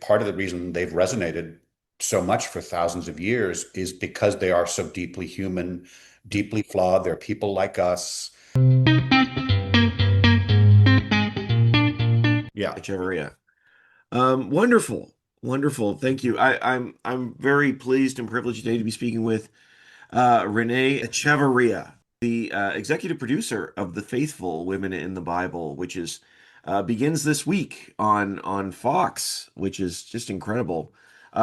part of the reason they've resonated so much for thousands of years is because they are so deeply human, deeply flawed. They're people like us. Yeah. Echevarria. Wonderful, wonderful. Thank you. I'm very pleased and privileged today to be speaking with Rene Echevarria, the executive producer of The Faithful Women in the Bible, which is begins this week on Fox, which is just incredible.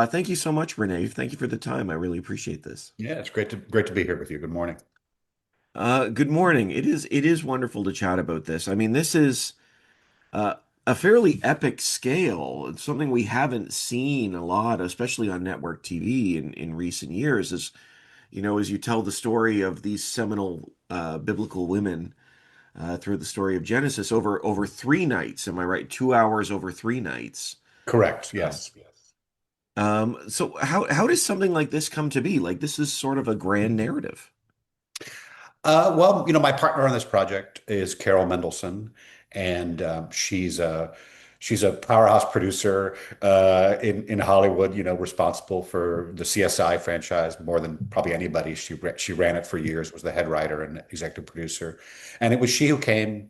Thank you so much, Rene. Thank you for the time. I really appreciate this. Yeah, it's great to be here with you. Good morning. Good morning. It is wonderful to chat about this. I mean, this is uh, a fairly epic scale. It's something we haven't seen a lot, especially on network TV in recent years. As you tell the story of these seminal biblical women through the story of Genesis over 3 nights. Am I right? 2 hours over 3 nights. Correct. Uh, Yes. Yes. so how does something like this come to be? Like this is sort of a grand narrative. Well, my partner on this project is Carol Mendelsohn, and she's a powerhouse producer in Hollywood. Responsible for the CSI franchise more than probably anybody. She ran it for years, was the head writer and executive producer, and it was she who came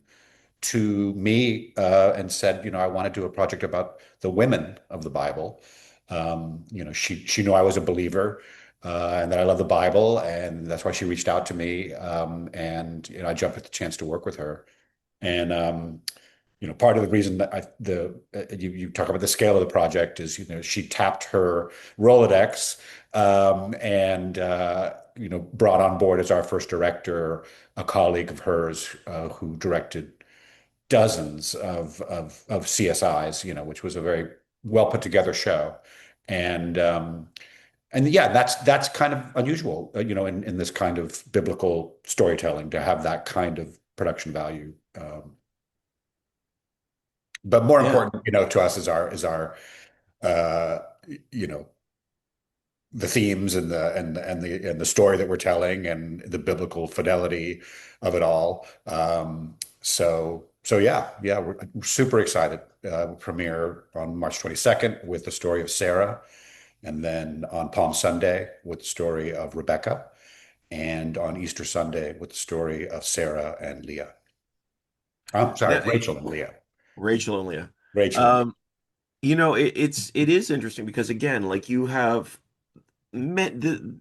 to me and said, I want to do a project about the women of the Bible. She knew I was a believer and that I love the Bible, and that's why she reached out to me. And I jumped at the chance to work with her. And part of the reason that you talk about the scale of the project is, she tapped her Rolodex and brought on board as our first director a colleague of hers who directed dozens of CSIs, which was a very well put together show. And yeah, that's kind of unusual, in this kind of biblical storytelling to have that kind of production value. But more Yeah, important, to us is our uh, you know, the themes and the story that we're telling and the biblical fidelity of it all. So yeah, we're super excited. Premiere on March 22nd with the story of Sarah, and then on Palm Sunday with the story of Rebekah, and on Easter Sunday with the story of Sarah and Leah. I'm sorry, that Rachel and Leah. Rachel and Leah. Rachel and Leah. Um, it is interesting because again, like you have the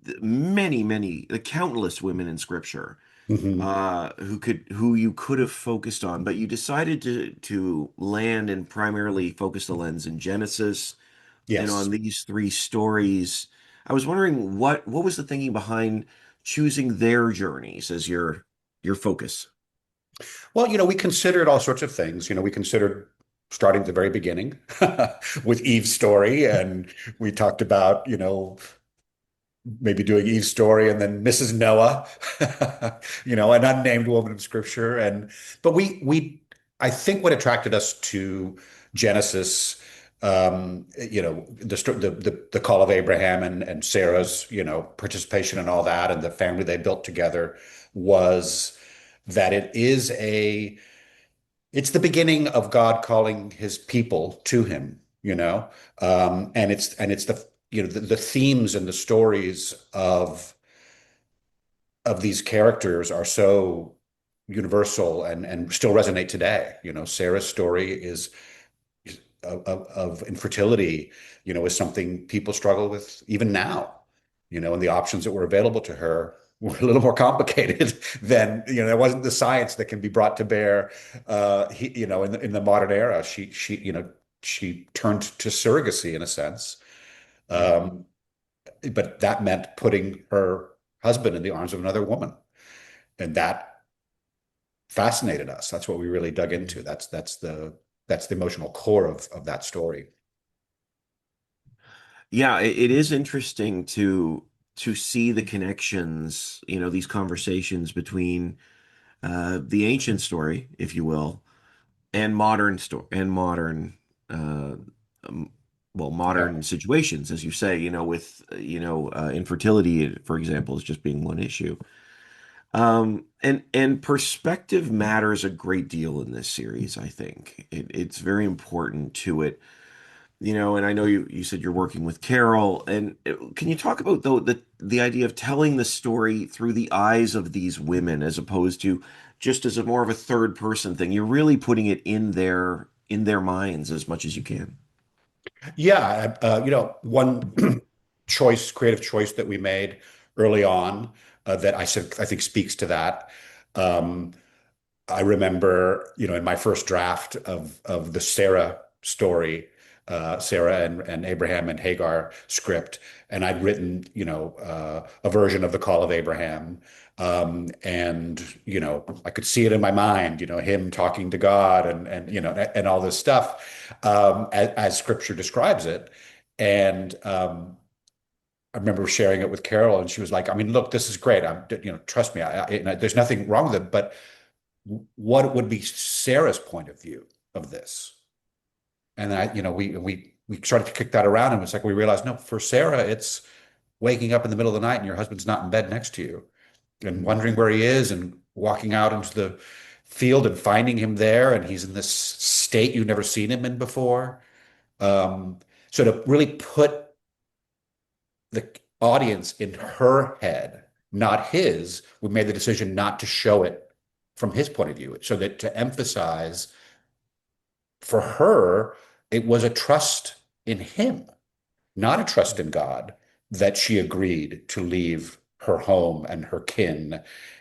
countless women in Scripture Mhm. who you could have focused on, but you decided to land and primarily focus the lens in Genesis and Yes. on these three stories. I was wondering what was the thinking behind choosing their journeys as your focus? Well, we considered all sorts of things. We considered starting at the very beginning with Eve's story, and we talked about, maybe doing Eve's story and then Mrs. Noah, an unnamed woman of Scripture. But I think what attracted us to Genesis, the call of Abraham and Sarah's, participation and all that, and the family they built together was that it's the beginning of God calling his people to him, and it's the themes and the stories of these characters are so universal and still resonate today. Sarah's story of infertility, is something people struggle with even now, and the options that were available to her were a little more complicated than, there wasn't the science that can be brought to bear, in the modern era. She turned to surrogacy in a sense. Mhm. Um, but that meant putting her husband in the arms of another woman. And that fascinated us. That's what we really dug into. That's the emotional core of that story. Yeah, it is interesting to see the connections, these conversations between the ancient story, if you will, and modern story and uh, um, Yeah. modern situations, as you say, with infertility, for example, is just being one issue. And perspective matters a great deal in this series. I think it's very important to it. And I know you said you're working with Carol, and can you talk about though the idea of telling the story through the eyes of these women as opposed to just as a more of a third person thing? You're really putting it in their minds as much as you can. Yeah, one creative choice that we made early on that I think speaks to that. Um, I remember, in my first draft of the Sarah story, Sarah and Abraham and Hagar script, and I'd written, a version of the Call of Abraham, and I could see it in my mind, him talking to God and all this stuff, as Scripture describes it, and I remember sharing it with Carol, and she was like, "I mean, look, this is great. Trust me, there's nothing wrong with it, but." What would be Sarah's point of view of this? And we started to kick that around, and it's like we realized, no, for Sarah, it's waking up in the middle of the night and your husband's not in bed next to you, and Mm. wondering where he is, and walking out into the field and finding him there, and he's in this state you've never seen him in before. Um, so to really put the audience in her head, not his, we made the decision not to show it from his point of view, so that to emphasize for her, it was a trust in him, not a trust in God, that she agreed to leave her home and her kin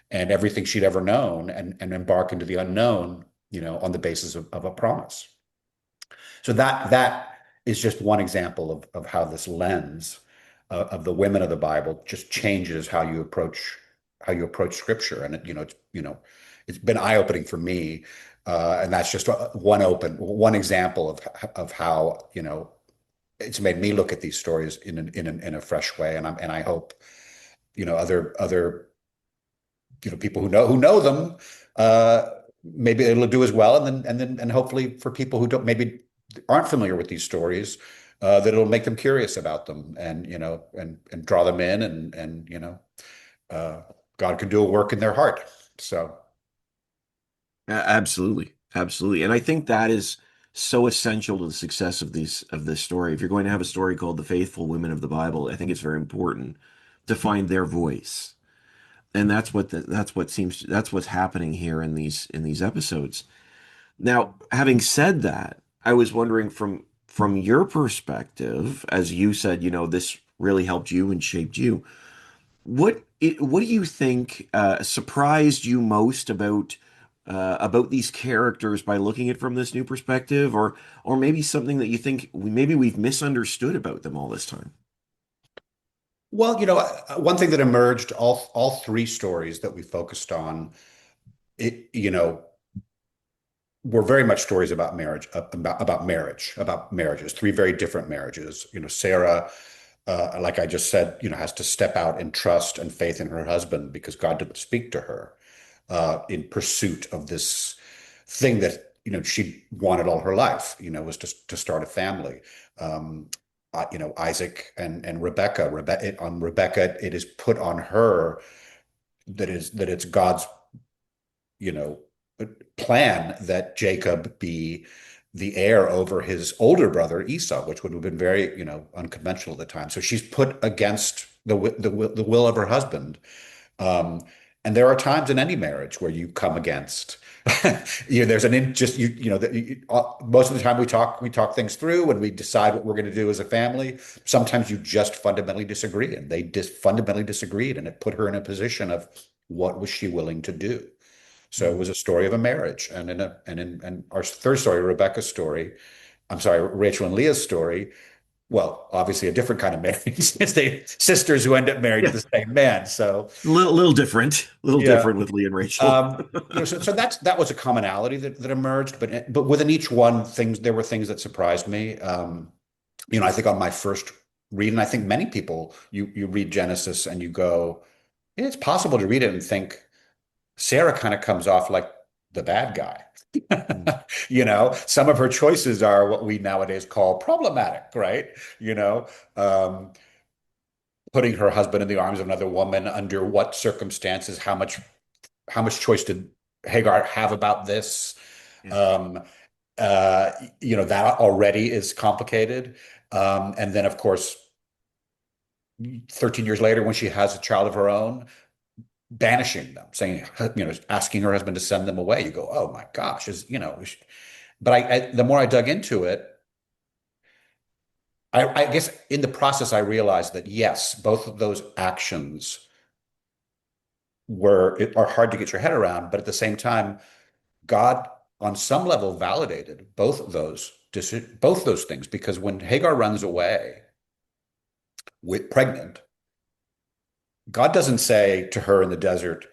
and everything she'd ever known and embark into the unknown, on the basis of a promise. So that is just one example of how this lens of the women of the Bible just changes how you approach scripture. And it's been eye-opening for me. And that's just one example of how, it's made me look at these stories in a fresh way. And I hope, other people who know them, maybe it'll do as well. And hopefully for people who don't maybe aren't familiar with these stories, that it'll make them curious about them, and draw them in, uh, God can do a work in their heart. So. Absolutely, absolutely, and I think that is so essential to the success of this story. If you're going to have a story called "The Faithful Women of the Bible," I think it's very important to find their voice, and that's what's happening here in these episodes. Now, having said that, I was wondering from your perspective, as you said, this really helped you and shaped you. What do you think surprised you most about these characters by looking at it from this new perspective, or maybe something that you think maybe we've misunderstood about them all this time? Well, one thing that emerged, all three stories that we focused on, it, were very much stories about marriage, about marriages, three very different marriages. Sarah, like I just said, has to step out in trust and faith in her husband because God didn't speak to her, in pursuit of this thing that she wanted all her life. Was to start a family. Isaac and Rebekah. On Rebekah, it is put on her that it's God's you know plan that Jacob be the heir over his older brother Esau, which would have been very unconventional at the time. So she's put against the will of her husband. And there are times in any marriage where you come against. There's an in just most of the time we talk things through and we decide what we're going to do as a family. Sometimes you just fundamentally disagree, and they fundamentally disagreed, and it put her in a position of what was she willing to do. So it was a story of a marriage, and our third story, Rebecca's story. I'm sorry, Rachel and Leah's story. Well, obviously a different kind of marriage. It's they sisters who end up married to Yeah, the same man. So little yeah. different with Leah and Rachel. So that was a commonality that emerged, but within each one, there were things that surprised me. I think on my first read, and I think many people, you read Genesis and you go, "Yeah, it's possible to read it and think Sarah kind of comes off like the bad guy." Some of her choices are what we nowadays call problematic, right? You know, um, putting her husband in the arms of another woman, under what circumstances, how much choice did Hagar have about this? Yeah. Um, uh, that already is complicated. And then, of course, 13 years later, when she has a child of her own, banishing them, saying, asking her husband to send them away. You go, oh my gosh, but the more I dug into it, I guess in the process, I realized that yes, both of those actions are hard to get your head around, but at the same time, God, on some level, validated both those things, because when Hagar runs away with pregnant, God doesn't say to her in the desert,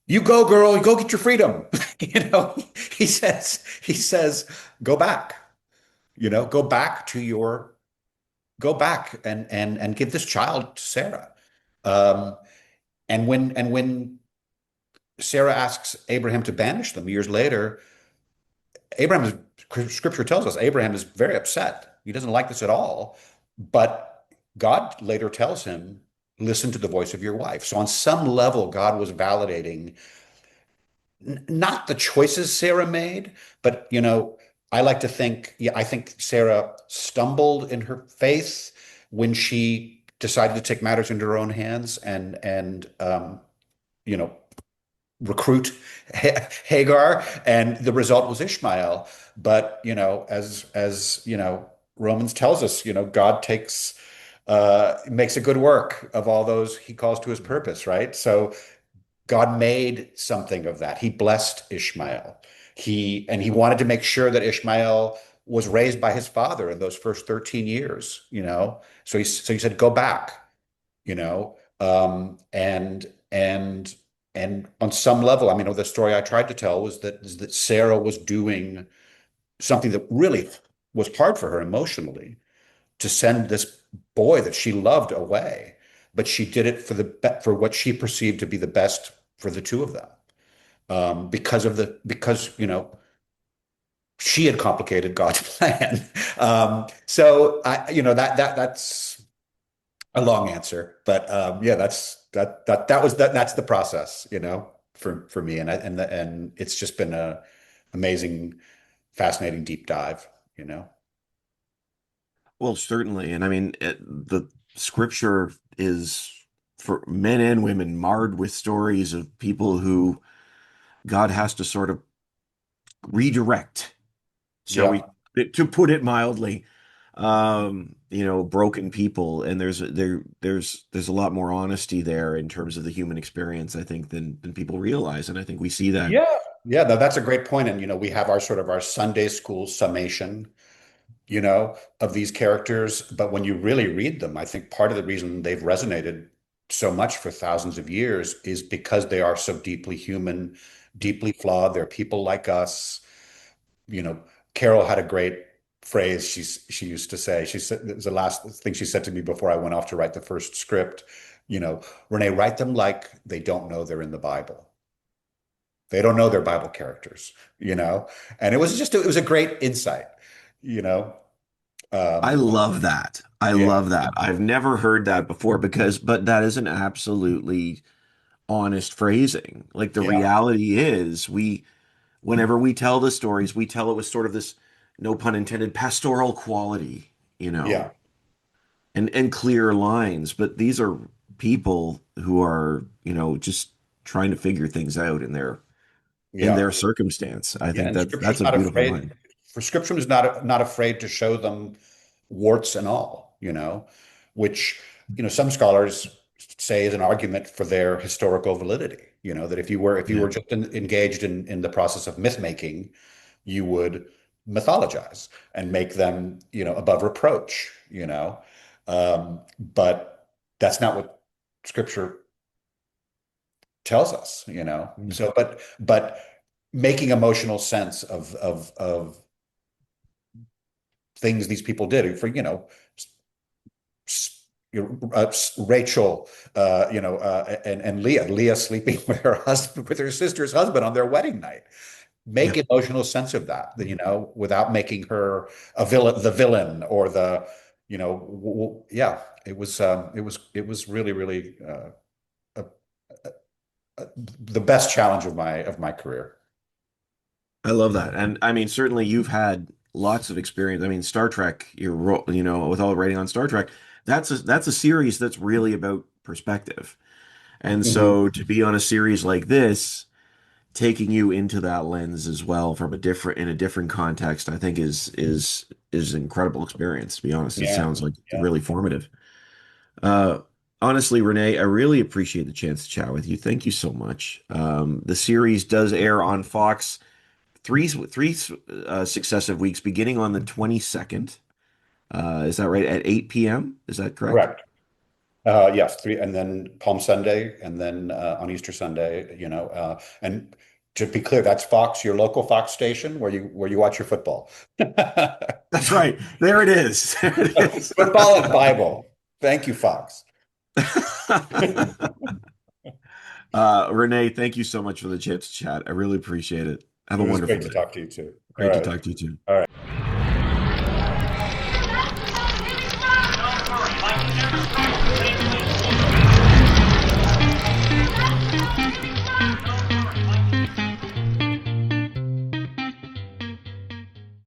"You go, girl, you go get your freedom." You know, he says, "Go back, go back to your go back and give this child to Sarah." Um, and when Sarah asks Abraham to banish them years later, Scripture tells us Abraham is very upset. He doesn't like this at all. But God later tells him, listen to the voice of your wife. So on some level, God was validating not the choices Sarah made, but I like to think, yeah, I think Sarah stumbled in her faith when she decided to take matters into her own hands and you know recruit Hagar, and the result was Ishmael. But as Romans tells us, God makes a good work of all those he calls to his purpose, right? So God made something of that. He blessed Ishmael. He wanted to make sure that Ishmael was raised by his father in those first 13 years. So he said, go back, you know. And on some level, I mean, the story I tried to tell is that Sarah was doing something that really was hard for her emotionally, to send this boy that she loved away, but she did it for what she perceived to be the best for the two of them, because she had complicated God's plan. So that's a long answer, but yeah, that's the process, for me, and it's just been a amazing, fascinating deep dive, you know. Well, certainly. And I mean, the scripture is for men and women marred with stories of people who God has to sort of redirect. Shall Yeah. we, to put it mildly, broken people. And there's a lot more honesty there in terms of the human experience, I think, than people realize. And I think we see that. Yeah. Yeah, no, that's a great point. And we have our sort of our Sunday school summation, of these characters. But when you really read them, I think part of the reason they've resonated so much for thousands of years is because they are so deeply human, deeply flawed. They're people like us. You know, Carol had a great phrase she used to say. She said, it was the last thing she said to me before I went off to write the first script. Rene, write them like they don't know they're in the Bible. They don't know they're Bible characters. And it was a great insight, you know. I Um, love that. I yeah, love that. I've never heard that before but that is an absolutely honest phrasing. Like the yeah, reality is whenever we tell the stories, we tell it with sort of this, no pun intended, pastoral quality, you know, yeah, and clear lines. But these are people who are, just trying to figure things out in yeah, their circumstance. I yeah. think And that's Scripture's a not beautiful afraid. line. For Scripture is not afraid to show them warts and all, which some scholars say is an argument for their historical validity. That if you were Yeah. just engaged in the process of myth making, you would mythologize and make them above reproach. But that's not what Scripture tells us. Mm. So, but making emotional sense of things these people did for Rachel, and Leah sleeping with her husband, with her sister's husband on their wedding night. Yeah. Make emotional sense of that, without making her the villain, or yeah. It was really, really uh, the best challenge of my career. I love that. And I mean, certainly you've had lots of experience. I mean, Star Trek, with all the writing on Star Trek, that's a series that's really about perspective. And Mhm. so to be on a series like this, taking you into that lens as well from in a different context, I think is an incredible experience, to be honest. It Yeah. sounds like Yeah. really formative. Uh, Honestly, Renee, I really appreciate the chance to chat with you. Thank you so much. The series does air on Fox three successive weeks, beginning on the 22nd. Is that right? At 8 p.m. Is that correct? Correct. Yes, three, and then Palm Sunday, and then on Easter Sunday, and to be clear, that's Fox, your local Fox station, where you watch your football. That's right. There it is. There it is. Football and Bible. Thank you, Fox. Renee, thank you so much for the chance to chat. I really appreciate it. Have It a was wonderful great to day. talk to you too. All Great to right. talk to you too. All right.